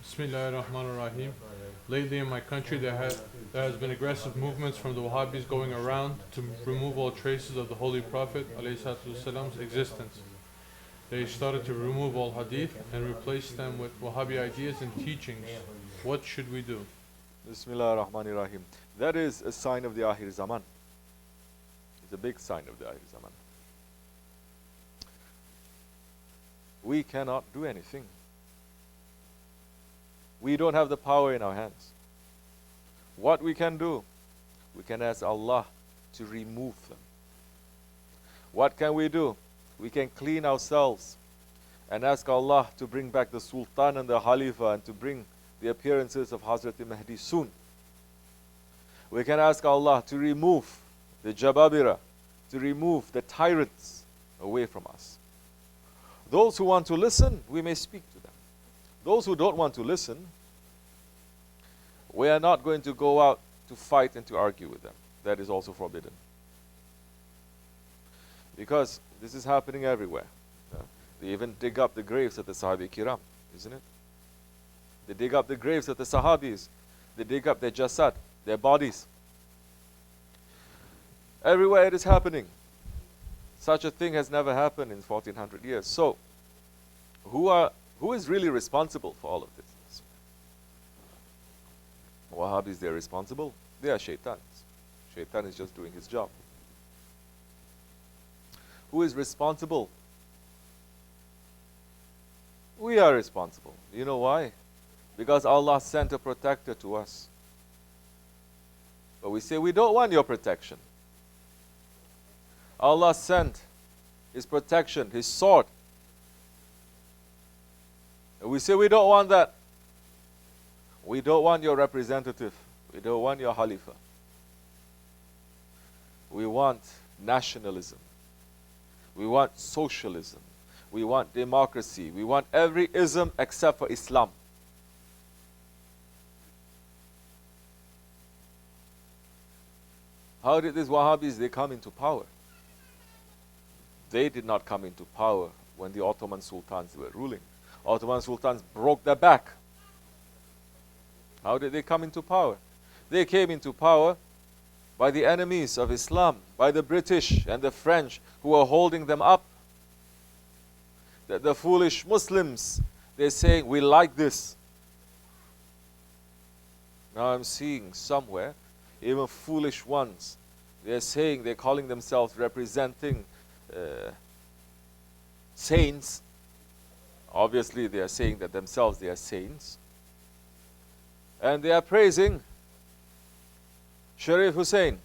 Bismillahirrahmanirrahim. Lately in my country there has been aggressive movements from the Wahabbis going around to remove all traces of the Holy Prophet ﷺ's existence. They started to remove all Hadith and replace them with Wahhabbi ideas and teachings. What should we do? Bismillah ar-Rahman ar-Rahim. That is a sign of the Akhir Zaman. It's a big sign of the Akhir Zaman. We cannot do anything. We don't have the power in our hands. What we can do, we can ask Allah to remove them. What can we do? We can clean ourselves and ask Allah to bring back the Sultan and the Khalifah and to bring the appearances of Hazrat Mahdi soon. We can ask Allah to remove the Jababira, to remove the tyrants away from us. Those who want to listen, we may speak to them. Those who don't want to listen, we are not going to go out to fight and to argue with them. That is also forbidden. Because this is happening everywhere. They even dig up the graves of the Sahabi Kiram, isn't it? They dig up the graves of the Sahabis. They dig up their jasad, their bodies. Everywhere it is happening. Such a thing has never happened in 1400 years. So, who is really responsible for all of this? Wahabbis, they are responsible. They are shaitans. Shaitan is just doing his job. Who is responsible? We are responsible. You know why? Because Allah sent a protector to us. But we say, we don't want your protection. Allah sent His protection, His sword. And we say, we don't want that. We don't want your representative. We don't want your Khalifah. We want nationalism. We want socialism. We want democracy. We want every ism except for Islam. How did these Wahabbis, they come into power? They did not come into power when the Ottoman sultans were ruling. Ottoman sultans broke their back. How did they come into power? They came into power by the enemies of Islam, by the British and the French who were holding them up. The foolish Muslims, they're saying, we like this. Now I'm seeing somewhere, even foolish ones, they're saying, they're calling themselves representing saints. Obviously, they are saying that themselves they are saints. And they are praising Sharif Hussein,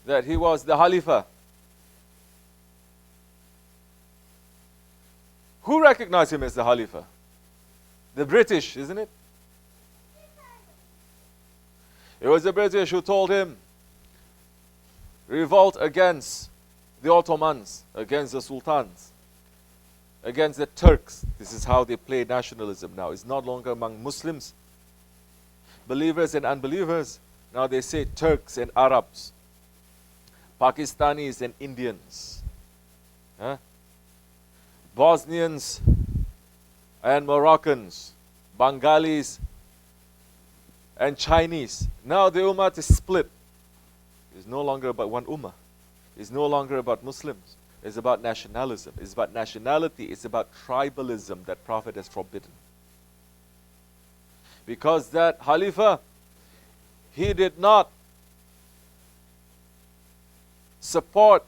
that he was the Khalifah. Who recognized him as the Khalifah? The British, isn't it? It was the British who told him, revolt against the Ottomans, against the Sultans, against the Turks. This is how they play nationalism now. It's not longer among Muslims, believers and unbelievers. Now they say Turks and Arabs, Pakistanis and Indians, Bosnians and Moroccans, Bengalis and Chinese. Now the Ummah is split. It's no longer about one Ummah. It's no longer about Muslims. It's about nationalism. It's about nationality. It's about tribalism that Prophet has forbidden. Because that Khalifah, he did not support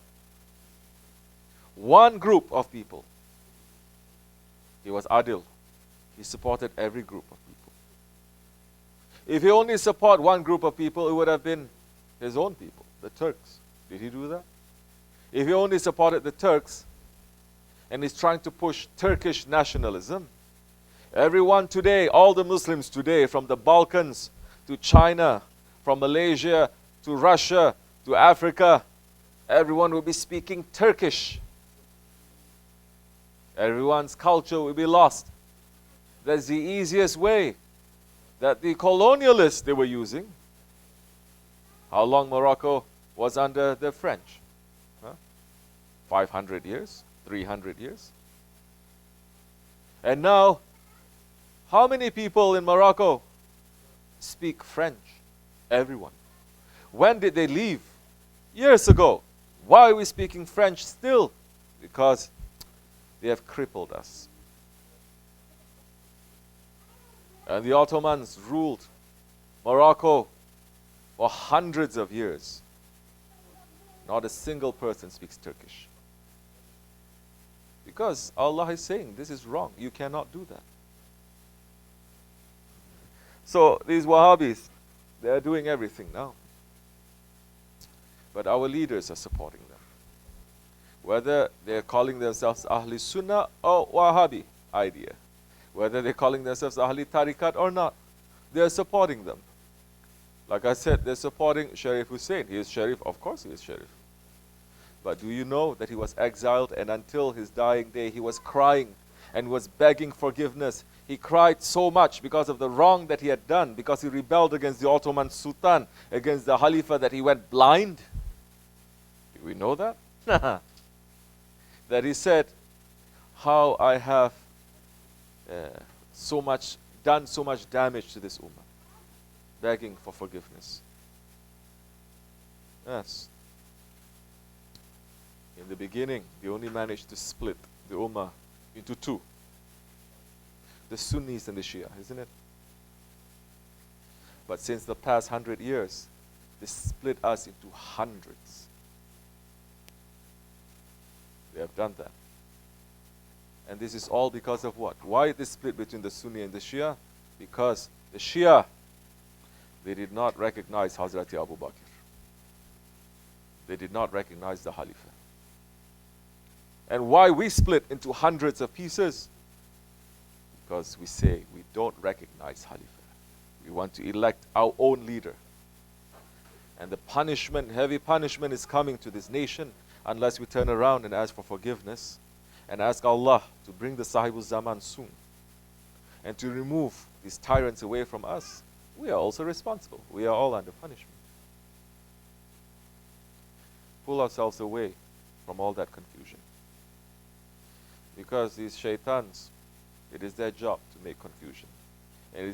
one group of people. He was Adil. He supported every group of people. If he only supported one group of people, it would have been his own people, the Turks. Did he do that? If he only supported the Turks, and he's trying to push Turkish nationalism, everyone today, all the Muslims today, from the Balkans to China, from Malaysia to Russia to Africa, everyone will be speaking Turkish. Everyone's culture will be lost. That's the easiest way that the colonialists they were using. How long Morocco was under the French? 500 years? 300 years? And now, how many people in Morocco speak French? Everyone. When did they leave? Years ago. Why are we speaking French still? Because they have crippled us. And the Ottomans ruled Morocco for hundreds of years. Not a single person speaks Turkish. Because Allah is saying, this is wrong. You cannot do that. So these Wahhabis, they are doing everything now. But our leaders are supporting them. Whether they're calling themselves Ahli Sunnah or Wahabbi idea. Whether they're calling themselves Ahli Tariqat or not. They're supporting them. Like I said, they're supporting Sharif Hussein. He is Sharif, of course he is Sharif. But do you know that he was exiled, and until his dying day he was crying and was begging forgiveness. He cried so much because of the wrong that he had done, because he rebelled against the Ottoman Sultan, against the Khalifah, that he went blind. Do we know that? That he said, how I have done so much damage to this ummah, begging for forgiveness. Yes. In the beginning, they only managed to split the ummah into two. The Sunnis and the Shia, isn't it? But since the past 100 years, they split us into hundreds. They have done that. And this is all because of what? Why this split between the Sunni and the Shia? Because the Shia, they did not recognize Hazrat Abu Bakr. They did not recognize the Khalifah. And why we split into hundreds of pieces? Because we say we don't recognize Khalifah. We want to elect our own leader. And the punishment, heavy punishment is coming to this nation unless we turn around and ask for forgiveness and ask Allah to bring the Sahibul Zaman soon and to remove these tyrants away from us. We are also responsible. We are all under punishment. Pull ourselves away from all that confusion. Because these shaitans, it is their job to make confusion. And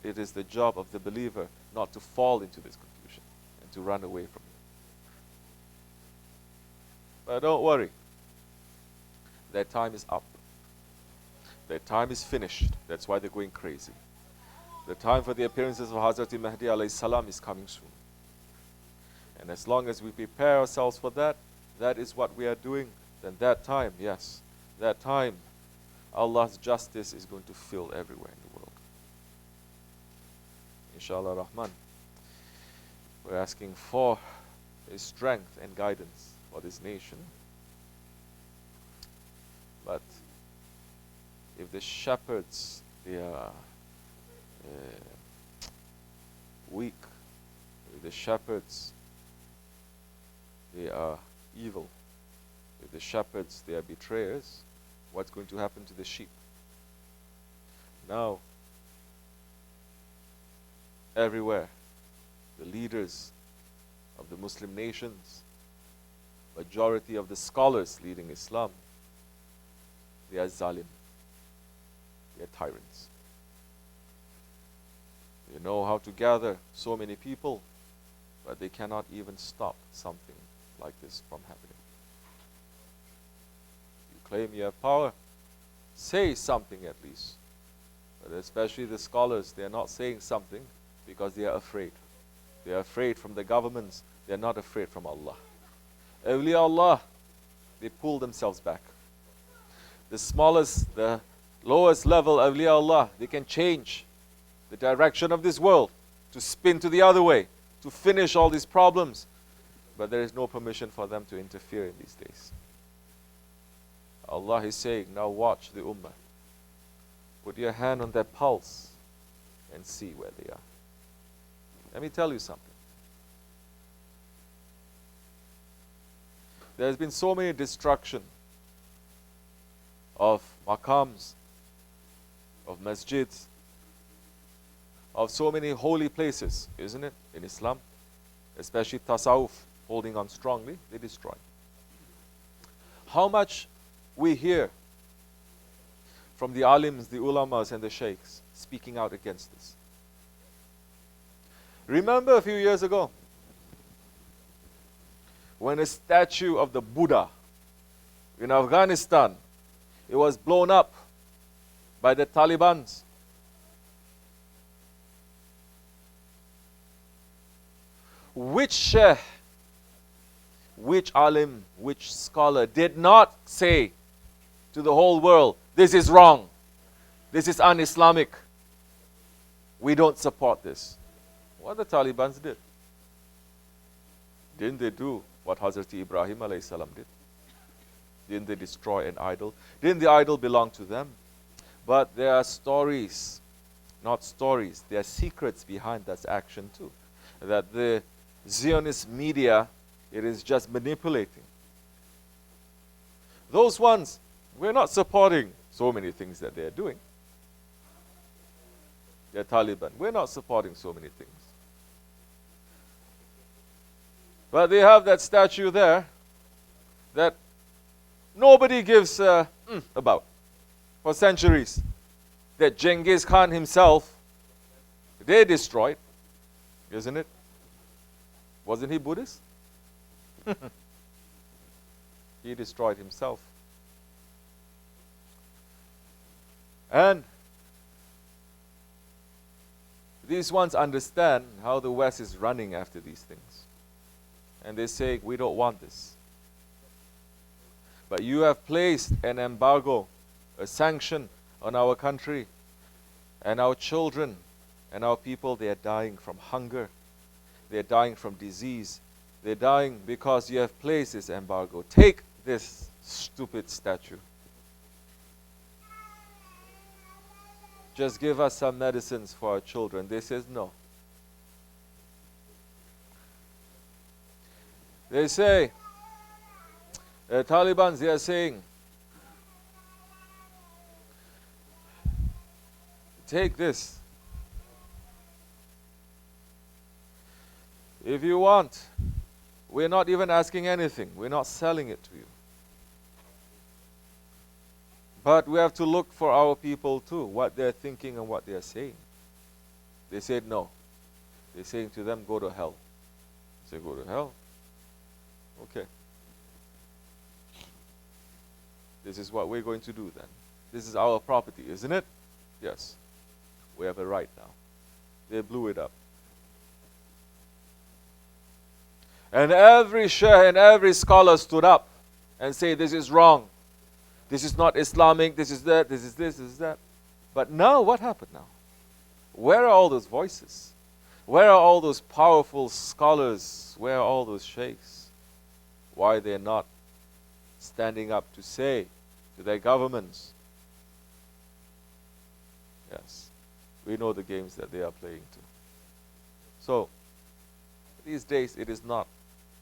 it is the job of the believer not to fall into this confusion and to run away from it. But don't worry. Their time is up. Their time is finished. That's why they're going crazy. The time for the appearances of Hazrat Mahdi alayhi salam is coming soon. And as long as we prepare ourselves for that, that is what we are doing, then that time, yes, that time, Allah's justice is going to fill everywhere in the world. Inshallah Rahman. We're asking for His strength and guidance for this nation. But if the shepherds, they are weak, if the shepherds, they are evil, if the shepherds, they are betrayers, what's going to happen to the sheep? Now, everywhere, the leaders of the Muslim nations, majority of the scholars leading Islam, they are zalim. They are tyrants. They know how to gather so many people, but they cannot even stop something like this from happening. You claim you have power, say something at least. But especially the scholars, they are not saying something because they are afraid. They are afraid from the governments. They are not afraid from Allah. Awliya Allah, they pull themselves back. The smallest, the lowest level awliya Allah, they can change the direction of this world to spin to the other way, to finish all these problems. But there is no permission for them to interfere in these days. Allah is saying, now watch the ummah. Put your hand on their pulse and see where they are. Let me tell you something. There has been so many destruction of maqams, of masjids, of so many holy places, isn't it, in Islam? Especially tasawwuf, holding on strongly, they destroy. How much we hear from the alims, the ulamas and the shaykhs speaking out against this. Remember a few years ago when a statue of the Buddha in Afghanistan, it was blown up by the Taliban. Which shaykh, which alim, which scholar did not say to the whole world, this is wrong, this is un-Islamic, we don't support this? What the Taliban did. Didn't they do what Hazrat Ibrahim alayhi salam did? Didn't they destroy an idol? Didn't the idol belong to them? But there are stories, not stories, there are secrets behind that action too. That the Zionist media, it is just manipulating. Those ones, we're not supporting so many things that they're doing. They're Taliban. We're not supporting so many things. But they have that statue there that nobody gives about for centuries. That Genghis Khan himself, they destroyed, isn't it? Wasn't he Buddhist? He destroyed himself. And these ones understand how the West is running after these things. And they say, we don't want this. But you have placed an embargo, a sanction on our country. And our children and our people, they are dying from hunger. They are dying from disease. They are dying because you have placed this embargo. Take this stupid statue. Just give us some medicines for our children. They says no. They say, the Taliban, they are saying, take this. If you want, we're not even asking anything. We're not selling it to you. But we have to look for our people too, what they're thinking and what they're saying. They said no. They're saying to them, go to hell. They say, go to hell? Okay. This is what we're going to do then. This is our property, isn't it? Yes. We have a right now. They blew it up. And every shaykh and every scholar stood up and said, this is wrong. This is not Islamic, this is that, this is this, this is that. But now, what happened now? Where are all those voices? Where are all those powerful scholars? Where are all those shaykhs? Why they're not standing up to say to their governments, yes, we know the games that they are playing too. So, these days it is not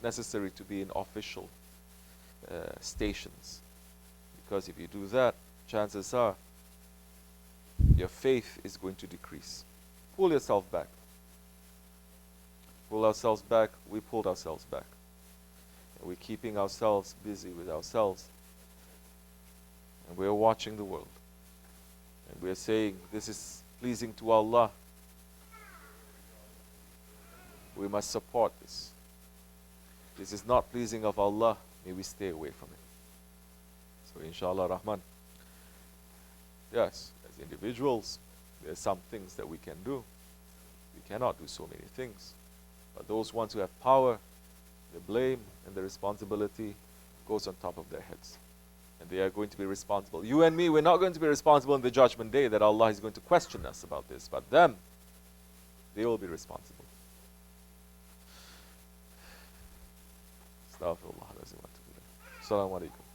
necessary to be in official stations. Because if you do that, chances are your faith is going to decrease. Pull yourself back. Pull ourselves back, we pulled ourselves back. And we're keeping ourselves busy with ourselves. And we're watching the world. And we're saying, this is pleasing to Allah. We must support this. This is not pleasing of Allah. May we stay away from it. So inshallah Rahman, yes, as individuals, there are some things that we can do. We cannot do so many things. But those ones who have power, the blame and the responsibility goes on top of their heads. And they are going to be responsible. You and me, we're not going to be responsible in the judgment day that Allah is going to question us about this. But them, they will be responsible. Astaghfirullah. Assalamu alaikum.